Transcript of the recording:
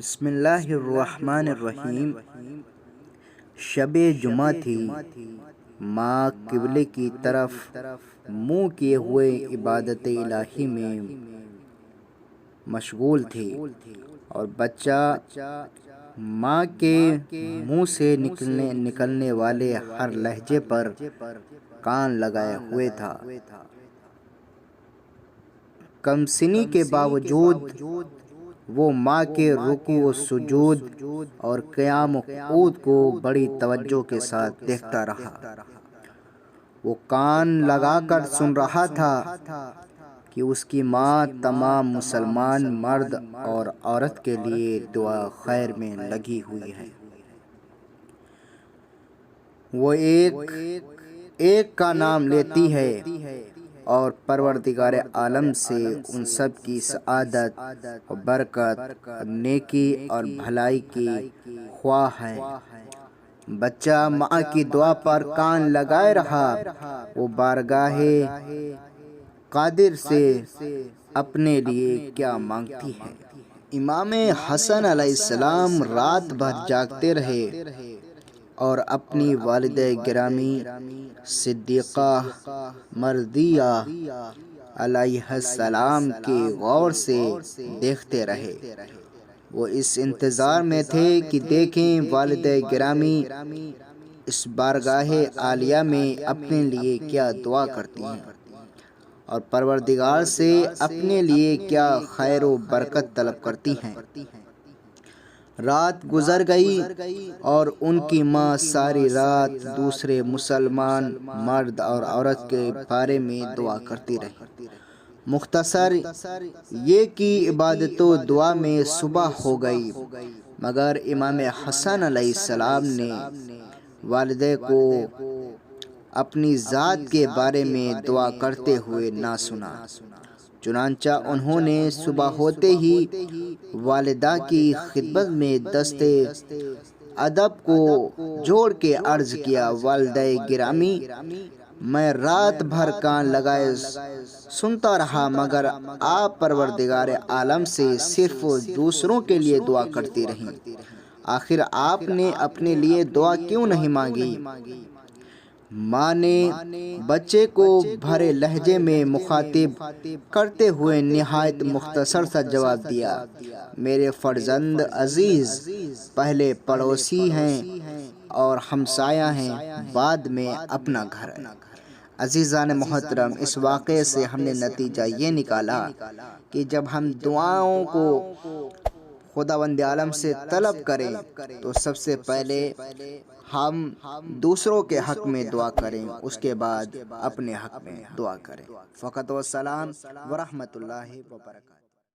بسم اللہ الرحمن الرحیم۔ شب جمعہ تھی، ماں قبلے کی طرف منہ کیے ہوئے عبادت الہی میں مشغول تھی اور بچہ ماں کے منہ سے نکلنے والے ہر لہجے پر کان لگائے ہوئے تھا۔ کم سنی کے باوجود وہ ماں کے رکوع و سجود اور قیام و قعود کو بڑی توجہ کے ساتھ دیکھتا رہا۔ وہ کان لگا کر سن رہا تھا کہ اس کی ماں تمام مسلمان مرد اور عورت کے لیے دعا خیر میں لگی ہوئی ہے۔ وہ ایک کا نام لیتی ہے اور پروردگار عالم سے ان سب کی سعادت و برکت، نیکی اور بھلائی کی خواہ ہے۔ بچہ ماں کی دعا پر کان لگائے رہا۔ وہ بارگاہ قادر سے اپنے لیے کیا مانگتی ہے۔ امام حسن علیہ السلام رات بھر جاگتے رہے اور اپنی والدہ گرامی صدیقہ مرضیہ علیہا السلام کے غور سے دیکھتے رہے۔ وہ اس انتظار میں تھے کہ دیکھیں والدہ گرامی اس بارگاہ عالیہ میں اپنے لیے کیا دعا کرتی ہیں اور پروردگار سے اپنے لیے کیا خیر و برکت طلب کرتی ہیں۔ رات گزر گئی اور ان کی ماں ساری رات دوسرے مسلمان مرد اور عورت کے بارے میں دعا کرتی رہی۔ مختصر یہ کہ عبادت و دعا میں صبح ہو گئی، مگر امام حسن علیہ السلام نے والدہ کو اپنی ذات کے بارے میں دعا کرتے ہوئے نہ سنا۔ چنانچہ انہوں نے صبح ہوتے ہی والدہ کی خدمت میں دست ادب کو جوڑ کے عرض کیا، والدہ گرامی، میں رات بھر کان لگائے سنتا رہا، مگر آپ پروردگار عالم سے صرف دوسروں کے لیے دعا کرتی رہیں، آخر آپ نے اپنے لیے دعا کیوں نہیں مانگی؟ ماں نے بچے کو بھرے لہجے میں مخاطب کرتے ہوئے نہایت مختصر سا جواب دیا، میرے فرزند عزیز، پہلے پڑوسی ہیں اور ہمسایہ ہیں، بعد میں اپنا گھر ہے۔ عزیزان محترم، اس واقعے سے ہم نے نتیجہ یہ نکالا کہ جب ہم دعاؤں کو خداوند عالم سے طلب کریں تو سب سے پہلے ہم دوسروں کے حق میں دعا کریں، اس کے بعد اپنے حق میں دعا کریں۔ فقط و سلام ورحمۃ اللہ وبرکاتہ۔